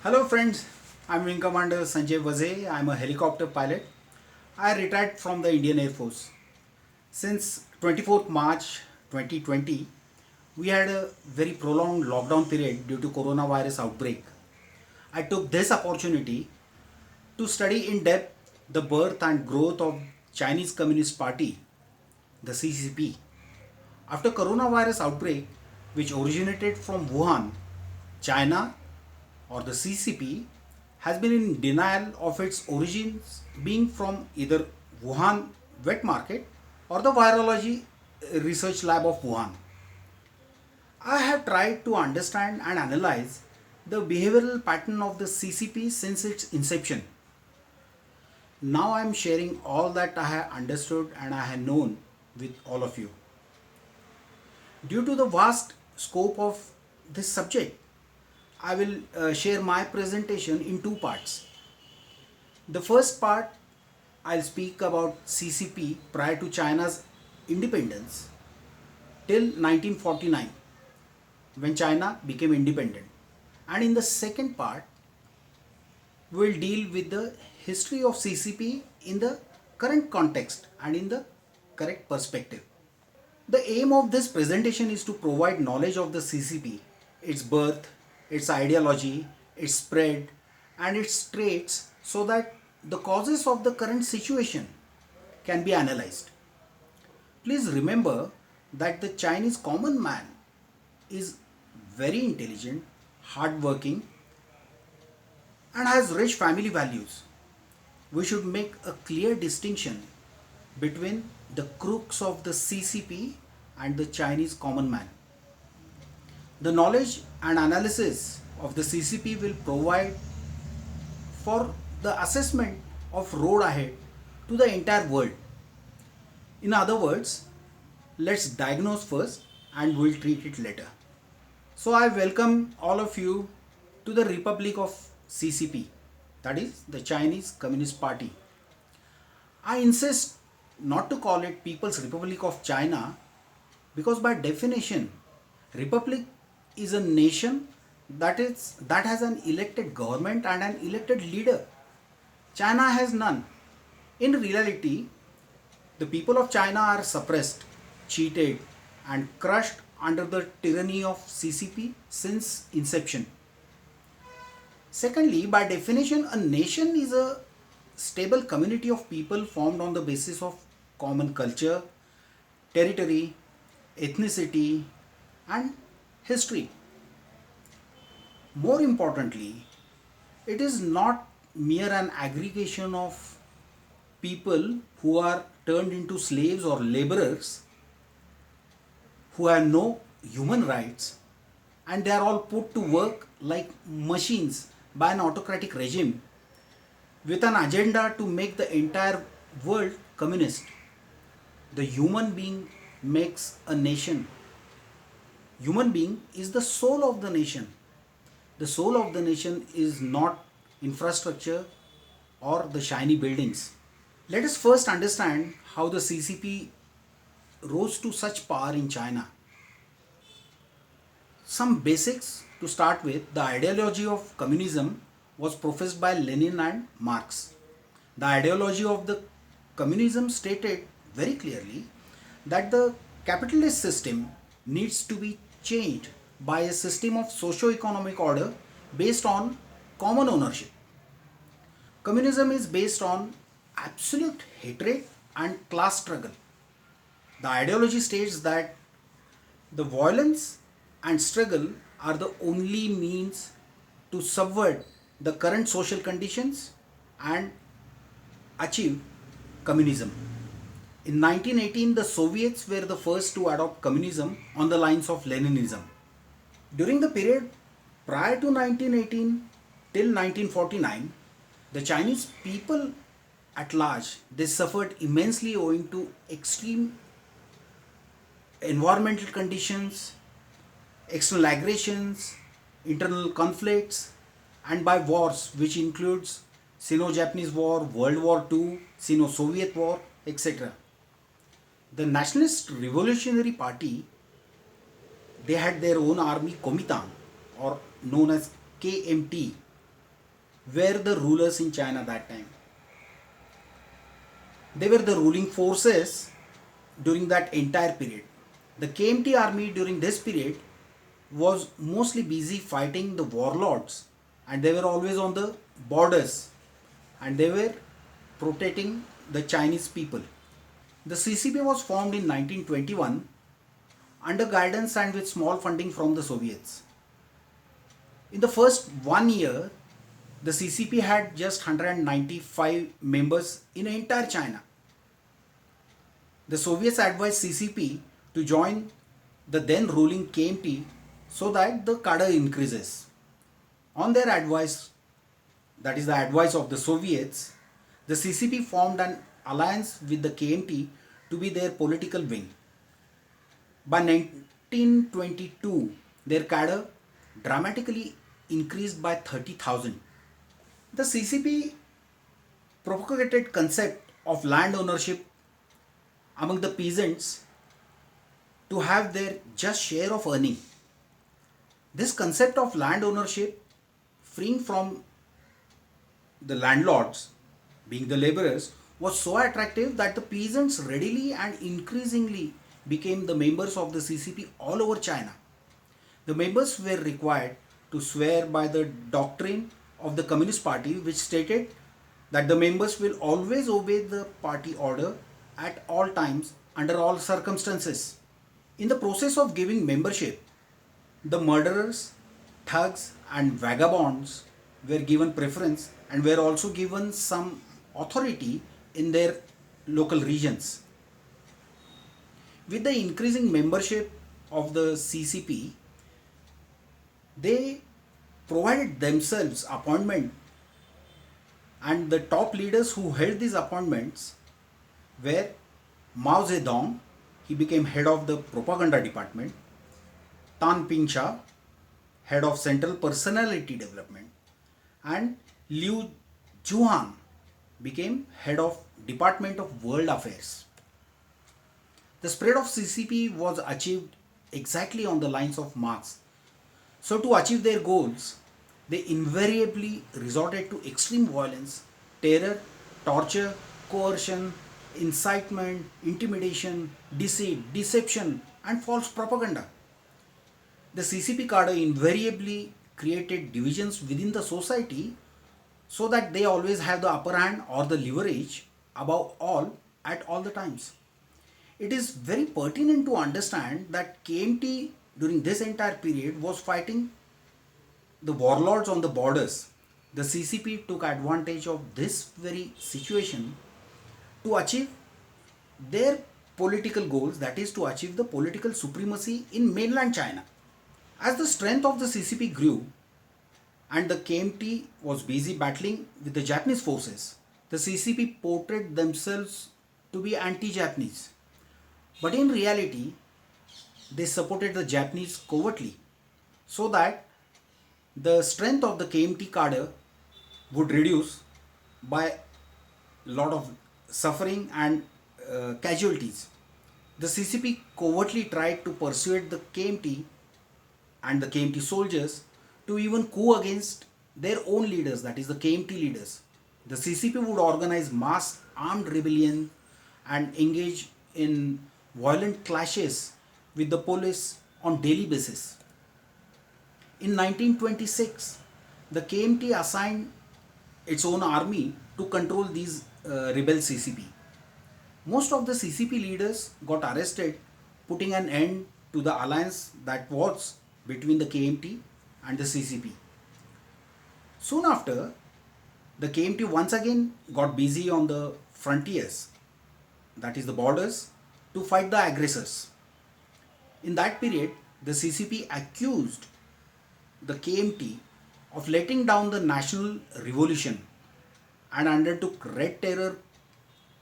Hello friends, I'm Wing Commander Sanjay Vaze. I'm a helicopter pilot. I retired from the Indian Air Force. Since 24th March 2020, we had a very prolonged lockdown period due to coronavirus outbreak. I took this opportunity to study in depth the birth and growth of Chinese Communist Party, the CCP. After coronavirus outbreak, which originated from Wuhan, China, or the CCP, has been in denial of its origins being from either Wuhan wet market or the virology research lab of Wuhan. I have tried to understand and analyze the behavioral pattern of the CCP since its inception. Now I am sharing all that I have understood and I have known with all of you. Due to the vast scope of this subject, I will share my presentation in two parts. The first part, I'll speak about CCP prior to China's independence till 1949 when China became independent. And in the second part, we'll deal with the history of CCP in the current context and in the correct perspective. The aim of this presentation is to provide knowledge of the CCP, its birth, its ideology, its spread, and its traits so that the causes of the current situation can be analyzed. Please remember that the Chinese common man is very intelligent, hardworking, and has rich family values. We should make a clear distinction between the crooks of the CCP and the Chinese common man. The knowledge and analysis of the CCP will provide for the assessment of road ahead to the entire world. In other words, let's diagnose first and we'll treat it later. So I welcome all of you to the Republic of CCP, that is the Chinese Communist Party. I insist not to call it People's Republic of China because by definition, Republic is a nation that has an elected government and an elected leader. China has none. In reality, the people of China are suppressed, cheated, and crushed under the tyranny of CCP since inception. Secondly, by definition, a nation is a stable community of people formed on the basis of common culture, territory, ethnicity, and history. More importantly, it is not mere an aggregation of people who are turned into slaves or laborers who have no human rights and they are all put to work like machines by an autocratic regime with an agenda to make the entire world communist. The human being makes a nation. Human being is the soul of the nation. The soul of the nation is not infrastructure or the shiny buildings. Let us first understand how the CCP rose to such power in China. Some basics to start with. The ideology of communism was professed by Lenin and Marx. The ideology of the communism stated very clearly that the capitalist system needs to be changed by a system of socio-economic order based on common ownership. Communism is based on absolute hatred and class struggle. The ideology states that the violence and struggle are the only means to subvert the current social conditions and achieve communism. In 1918, the Soviets were the first to adopt communism on the lines of Leninism. During the period prior to 1918 till 1949, the Chinese people at large, they suffered immensely owing to extreme environmental conditions, external aggressions, internal conflicts, and by wars which includes Sino-Japanese War, World War II, Sino-Soviet War, etc. The Nationalist Revolutionary Party, they had their own army Kuomintang or known as KMT. were the rulers in China that time. They were the ruling forces during that entire period. The KMT army during this period was mostly busy fighting the warlords, and they were always on the borders, and they were protecting the Chinese people. The CCP was formed in 1921 under guidance and with small funding from the Soviets. In the first 1 year, the CCP had just 195 members in entire China. The Soviets advised CCP to join the then ruling KMT so that the cadre increases. On their advice, that is the advice of the Soviets, the CCP formed an alliance with the KMT to be their political wing. By 1922, their cadre dramatically increased by 30,000. The CCP propagated concept of land ownership among the peasants to have their just share of earning. This concept of land ownership, freeing from the landlords, being the laborers, was so attractive that the peasants readily and increasingly became the members of the CCP all over China. The members were required to swear by the doctrine of the Communist Party, which stated that the members will always obey the party order at all times under all circumstances. In the process of giving membership, the murderers, thugs, and vagabonds were given preference and were also given some authority in their local regions. With the increasing membership of the CCP, they provided themselves appointment, and the top leaders who held these appointments were Mao Zedong, he became head of the propaganda department; Tan Pingsha, head of Central Personality Development; and Liu Zhuang became head of Department of World Affairs. The spread of CCP was achieved exactly on the lines of Marx. So to achieve their goals, they invariably resorted to extreme violence, terror, torture, coercion, incitement, intimidation, deceit, deception, and false propaganda. The CCP cadre invariably created divisions within the society so that they always have the upper hand or the leverage above all at all the times. It is very pertinent to understand that KMT during this entire period was fighting the warlords on the borders. The CCP took advantage of this very situation to achieve their political goals, that is, to achieve the political supremacy in mainland China. As the strength of the CCP grew and the KMT was busy battling with the Japanese forces, the CCP portrayed themselves to be anti-Japanese. But in reality, they supported the Japanese covertly so that the strength of the KMT cadre would reduce by a lot of suffering and casualties. The CCP covertly tried to persuade the KMT and the KMT soldiers to even coup against their own leaders, that is the KMT leaders. The CCP would organize mass armed rebellion and engage in violent clashes with the police on daily basis. In 1926, the KMT assigned its own army to control these rebel CCP. Most of the CCP leaders got arrested, putting an end to the alliance that was between the KMT and the CCP. Soon after, the KMT once again got busy on the frontiers, that is the borders, to fight the aggressors. In that period, the CCP accused the KMT of letting down the national revolution and undertook red terror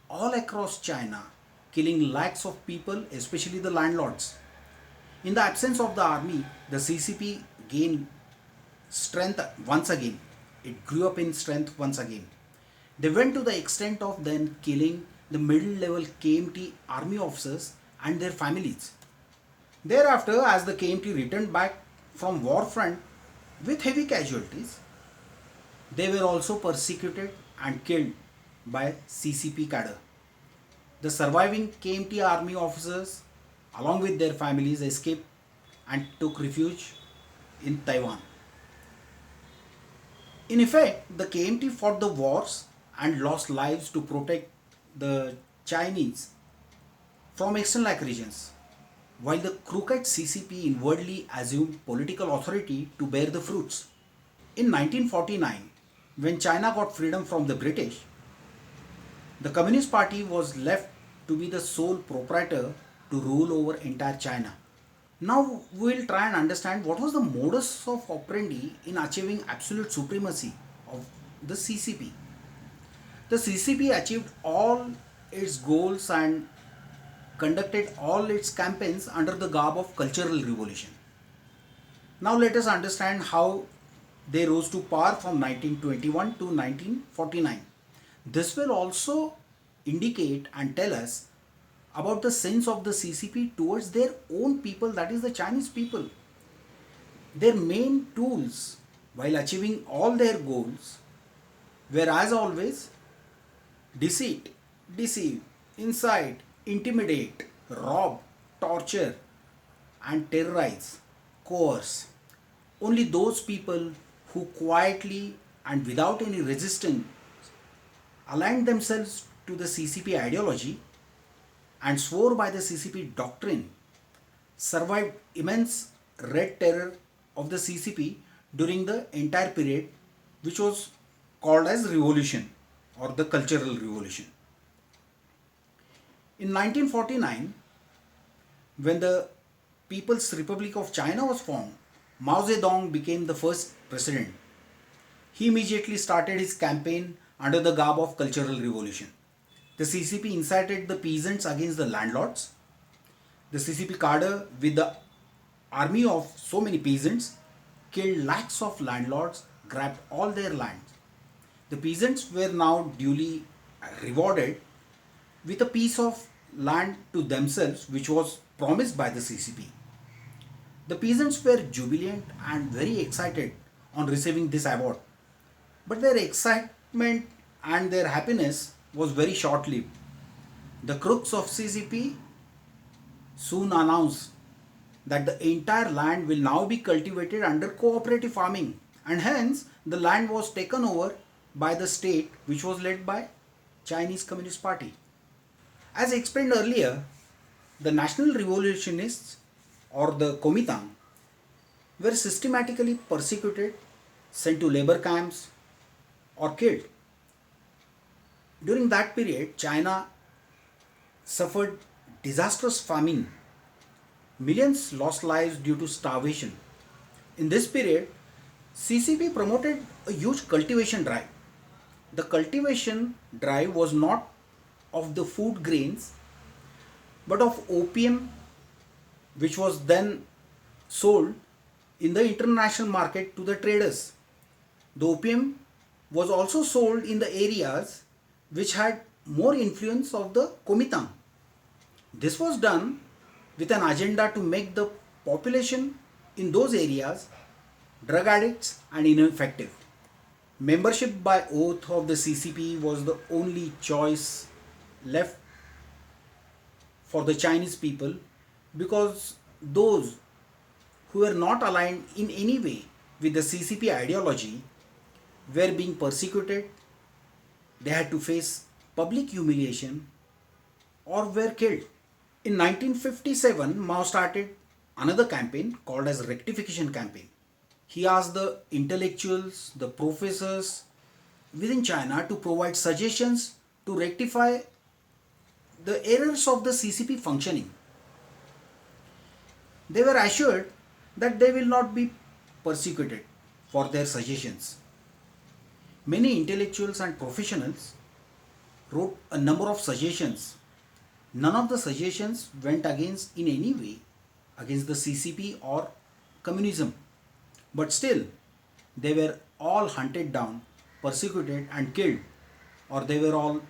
all across China, killing lakhs of people, especially the landlords. In the absence of the army, the CCP gained strength once again. It grew up in strength once again. They went to the extent of then killing the middle level KMT army officers and their families. Thereafter, as the KMT returned back from war front with heavy casualties, They were also persecuted and killed by CCP cadre. The surviving KMT army officers, along with their families, escaped and took refuge in Taiwan. In effect, the KMT fought the wars and lost lives to protect the Chinese from external aggressions, while the crooked CCP inwardly assumed political authority to bear the fruits. In 1949, when China got freedom from the British, the Communist Party was left to be the sole proprietor to rule over entire China. Now we will try and understand what was the modus of operandi in achieving absolute supremacy of the CCP. The CCP achieved all its goals and conducted all its campaigns under the garb of cultural revolution. Now let us understand how they rose to power from 1921 to 1949. This will also indicate and tell us about the sense of the CCP towards their own people, that is the Chinese people. Their main tools while achieving all their goals were, as always, deceit, deceive, incite, intimidate, rob, torture, and terrorize, coerce. Only those people who quietly and without any resistance aligned themselves to the CCP ideology and swore by the CCP doctrine survived immense red terror of the CCP during the entire period, which was called as revolution or the cultural revolution. In 1949, when the People's Republic of China was formed, Mao Zedong became the first president. He immediately started his campaign under the garb of cultural revolution. The CCP incited the peasants against the landlords. The CCP cadre, with the army of so many peasants, killed lakhs of landlords, grabbed all their lands. The peasants were now duly rewarded with a piece of land to themselves, which was promised by the CCP. The peasants were jubilant and very excited on receiving this award. But their excitement and their happiness was very short lived. The crooks of CCP soon announced that the entire land will now be cultivated under cooperative farming, and hence the land was taken over by the state, which was led by Chinese Communist Party. As I explained earlier, the National Revolutionists or the Kuomintang were systematically persecuted, sent to labor camps, or killed. During that period, China suffered disastrous famine. Millions lost lives due to starvation. In this period, CCP promoted a huge cultivation drive. The cultivation drive was not of the food grains but of opium, which was then sold in the international market to the traders. The opium was also sold in the areas which had more influence of the Kuomintang. This was done with an agenda to make the population in those areas drug addicts and ineffective. Membership by oath of the CCP was the only choice left for the Chinese people, because those who were not aligned in any way with the CCP ideology were being persecuted, they had to face public humiliation, or were killed. In 1957, Mao started another campaign called as Rectification Campaign. He asked the intellectuals, the professors within China to provide suggestions to rectify the errors of the CCP functioning. They were assured that they will not be persecuted for their suggestions. Many intellectuals and professionals wrote a number of suggestions. None of the suggestions went against in any way against the CCP or communism. But still, they were all hunted down, persecuted and killed, or they were all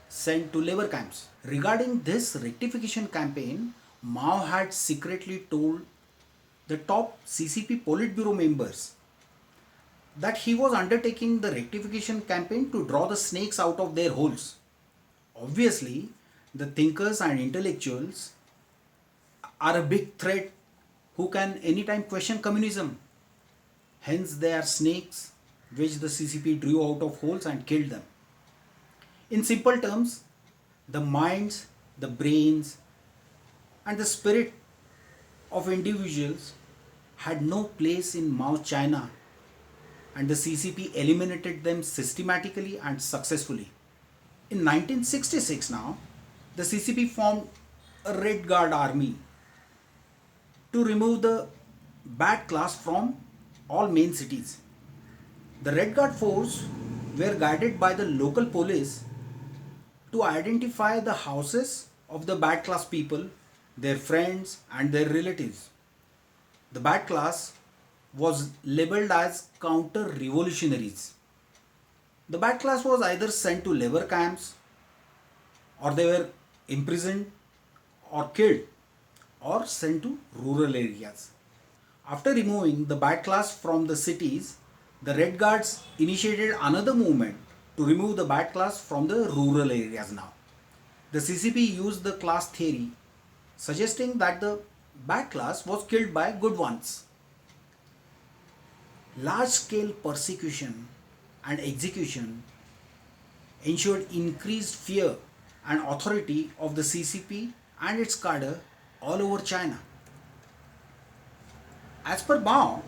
sent to labor camps. Regarding this rectification campaign, Mao had secretly told the top CCP Politburo members that he was undertaking the rectification campaign to draw the snakes out of their holes. Obviously, the thinkers and intellectuals are a big threat who can anytime question communism. Hence, they are snakes which the CCP drew out of holes and killed them. In simple terms, the minds, the brains, and the spirit of individuals had no place in Mao China, and the CCP eliminated them systematically and successfully. In 1966 now, the CCP formed a Red Guard army to remove the bad class from all main cities. The Red Guard force were guided by the local police to identify the houses of the bad class people, their friends, and their relatives. The bad class was labeled as counter revolutionaries. The bad class was either sent to labor camps, or they were imprisoned or killed, or sent to rural areas. After removing the bad class from the cities, the Red Guards initiated another movement to remove the bad class from the rural areas now. The CCP used the class theory, suggesting that the bad class was killed by good ones. Large scale persecution and execution ensured increased fear and authority of the CCP and its cadre all over China. As per Mao,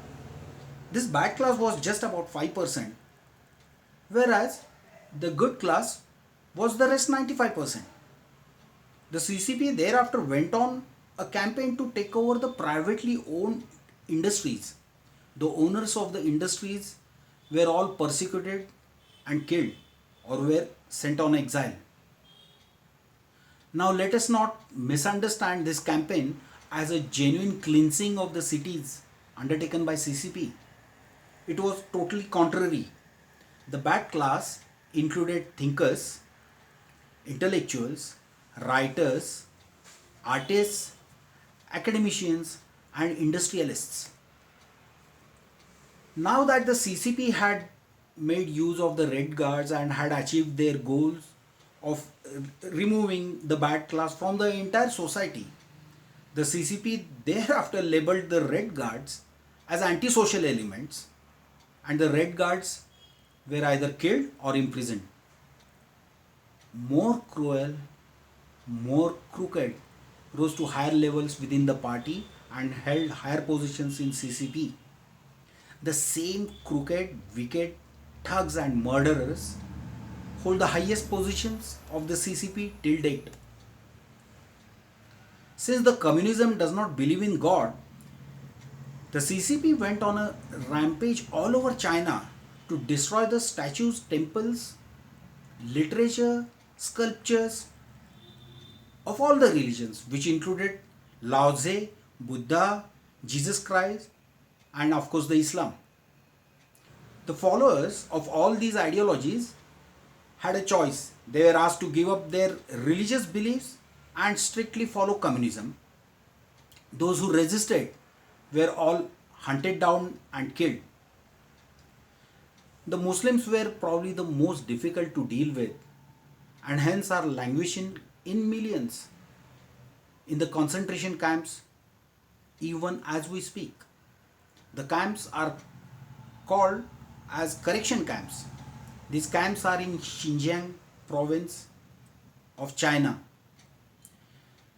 this bad class was just about 5%, whereas the good class was the rest 95%. The CCP thereafter went on a campaign to take over the privately owned industries. The owners of the industries were all persecuted and killed or were sent on exile. Now let us not misunderstand this campaign as a genuine cleansing of the cities undertaken by CCP. It was totally contrary. The bad class included thinkers, intellectuals, writers, artists, academicians, and industrialists. Now that the CCP had made use of the Red Guards and had achieved their goals of removing the bad class from the entire society, the CCP thereafter labeled the Red Guards as antisocial elements, and the Red Guards were either killed or imprisoned. More cruel, more crooked rose to higher levels within the party and held higher positions in CCP. The same crooked, wicked thugs and murderers hold the highest positions of the CCP till date. Since the communism does not believe in God, the CCP went on a rampage all over China to destroy the statues, temples, literature, sculptures of all the religions, which included Lao Tse, Buddha, Jesus Christ, and of course the Islam. The followers of all these ideologies had a choice. They were asked to give up their religious beliefs and strictly follow communism. Those who resisted were all hunted down and killed. The Muslims were probably the most difficult to deal with and hence are languishing in millions in the concentration camps even as we speak. The camps are called as correction camps. These camps are in Xinjiang province of China.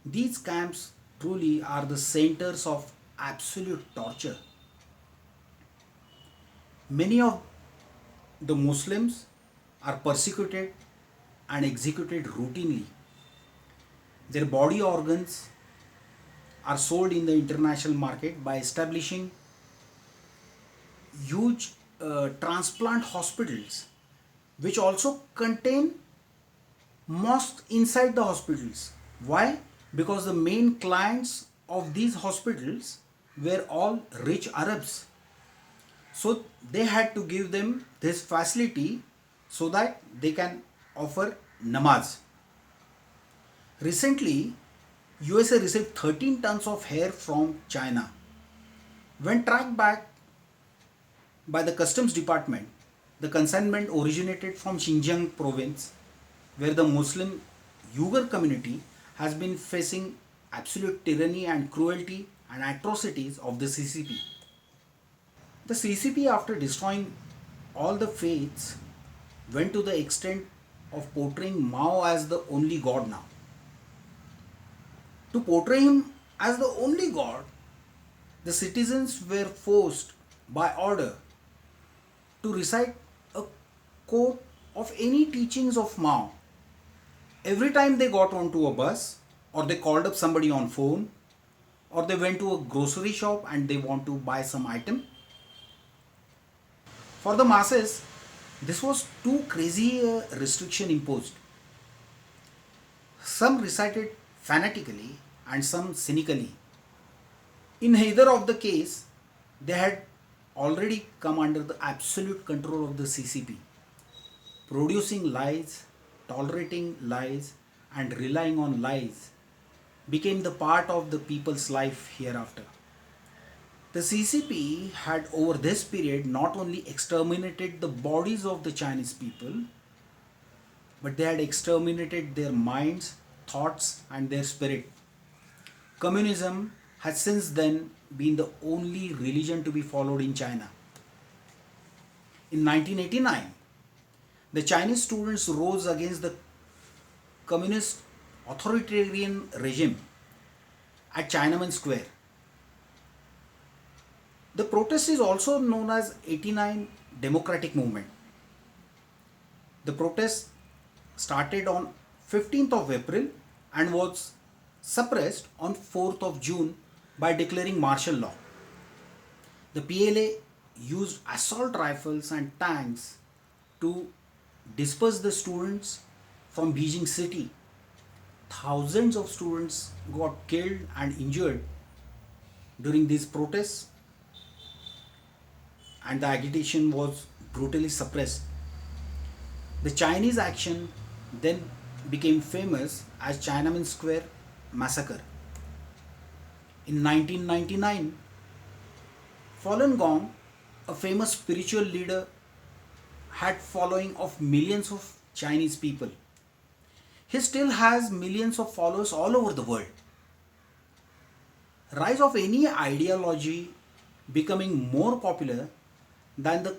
These camps truly are the centers of absolute torture. Many of the Muslims are persecuted and executed routinely. Their body organs are sold in the international market by establishing huge transplant hospitals, which also contain mosques inside the hospitals. Why? Because the main clients of these hospitals were all rich Arabs. So they had to give them this facility so that they can offer namaz. Recently, USA received 13 tons of hair from China. When tracked back, by the customs department. The consignment originated from Xinjiang province, where the Muslim Uyghur community has been facing absolute tyranny and cruelty and atrocities of the CCP. The CCP, after destroying all the faiths, went to the extent of portraying Mao as the only god now. To portray him as the only god, the citizens were forced by order to recite a quote of any teachings of Mao every time they got onto a bus, or they called up somebody on phone, or they went to a grocery shop and they want to buy some item. For the masses, this was too crazy a restriction imposed. Some recited fanatically and some cynically. In either of the case, they had already come under the absolute control of the CCP, producing lies, tolerating lies, and relying on lies became the part of the people's life hereafter. The CCP had over this period not only exterminated the bodies of the Chinese people, but they had exterminated their minds, thoughts, and their spirit. Communism has since then been the only religion to be followed in China. In 1989, the Chinese students rose against the communist authoritarian regime at Tiananmen Square. The protest is also known as 89 Democratic Movement. The protest started on 15th of April and was suppressed on 4th of June by declaring martial law. The PLA used assault rifles and tanks to disperse the students from Beijing city. Thousands of students got killed and injured during these protests, and the agitation was brutally suppressed. The Chinese action then became famous as Tiananmen Square massacre. In 1999, Falun Gong, a famous spiritual leader, had following of millions of Chinese people. He still has millions of followers all over the world. Rise of any ideology becoming more popular than the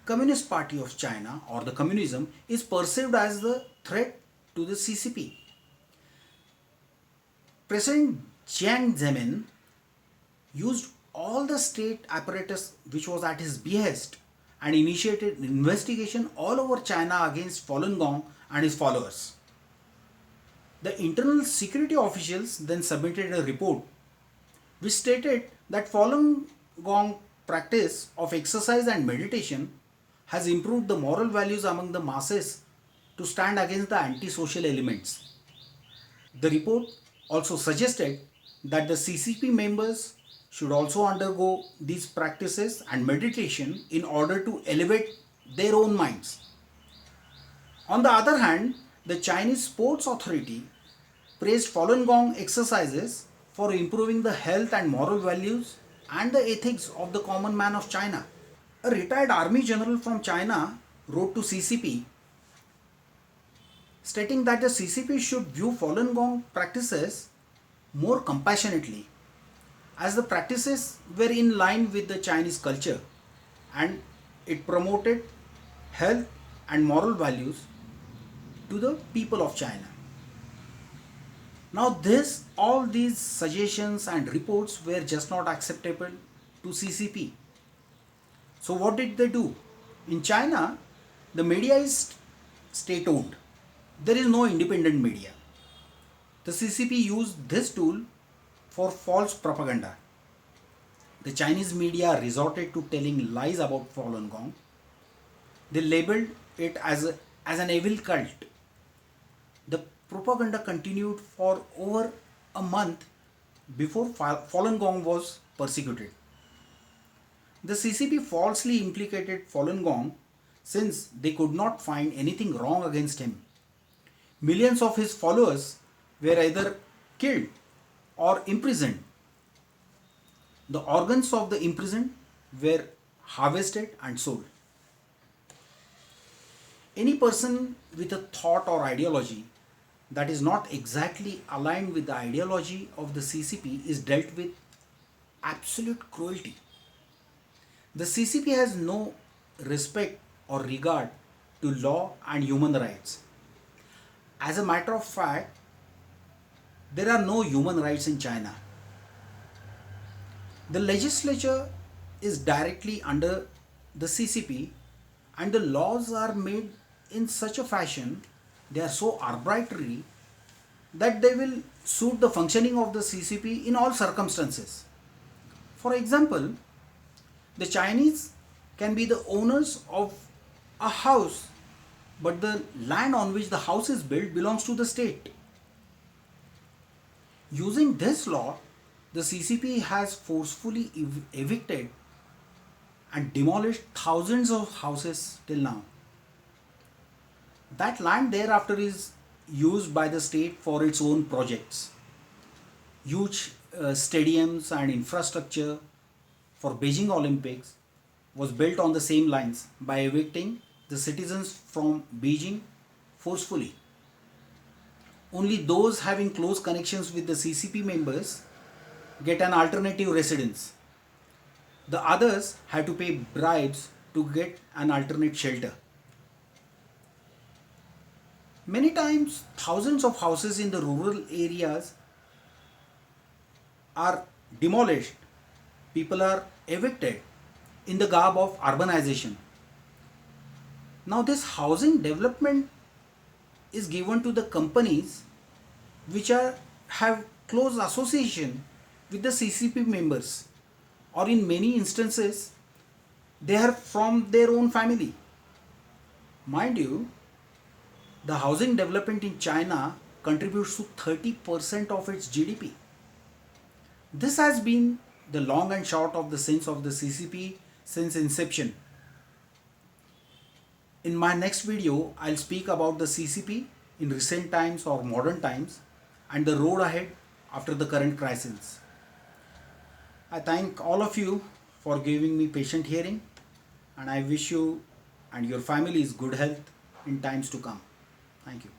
Communist Party of China or the communism is perceived as the threat to the CCP. President Jiang Zemin used all the state apparatus which was at his behest and initiated an investigation all over China against Falun Gong and his followers. The internal security officials then submitted a report which stated that Falun Gong practice of exercise and meditation has improved the moral values among the masses to stand against the antisocial elements. The report also suggested that the CCP members should also undergo these practices and meditation in order to elevate their own minds. On the other hand, the Chinese Sports Authority praised Falun Gong exercises for improving the health and moral values and the ethics of the common man of China. A retired army general from China wrote to CCP stating that the CCP should view Falun Gong practices more compassionately, as the practices were in line with the Chinese culture and it promoted health and moral values to the people of China. Now all these suggestions and reports were just not acceptable to CCP. So what did they do? In China, the media is state owned. There is no independent media. The CCP used this tool for false propaganda. The Chinese media resorted to telling lies about Falun Gong. They labeled it as an evil cult. The propaganda continued for over a month before Falun Gong was persecuted. The CCP falsely implicated Falun Gong since they could not find anything wrong against him. Millions of his followers were either killed or imprisoned. The organs of the imprisoned were harvested and sold. Any person with a thought or ideology that is not exactly aligned with the ideology of the CCP is dealt with absolute cruelty. The CCP has no respect or regard to law and human rights. As a matter of fact, there are no human rights in China. The legislature is directly under the CCP, and the laws are made in such a fashion, they are so arbitrary that they will suit the functioning of the CCP in all circumstances. For example, the Chinese can be the owners of a house, but the land on which the house is built belongs to the state. Using this law, the CCP has forcefully evicted and demolished thousands of houses till now. That land thereafter is used by the state for its own projects. Huge stadiums and infrastructure for Beijing Olympics was built on the same lines by evicting the citizens from Beijing forcefully. Only those having close connections with the CCP members get an alternative residence. The others have to pay bribes to get an alternate shelter. Many times, thousands of houses in the rural areas are demolished. People are evicted in the garb of urbanization. Now, this housing development is given to the companies which have close association with the CCP members, or in many instances, they are from their own family. Mind you, the housing development in China contributes to 30% of its GDP. This has been the long and short of the sins of the CCP since inception. In my next video, I'll speak about the CCP in recent times or modern times and the road ahead after the current crisis. I thank all of you for giving me patient hearing, and I wish you and your families good health in times to come. Thank you.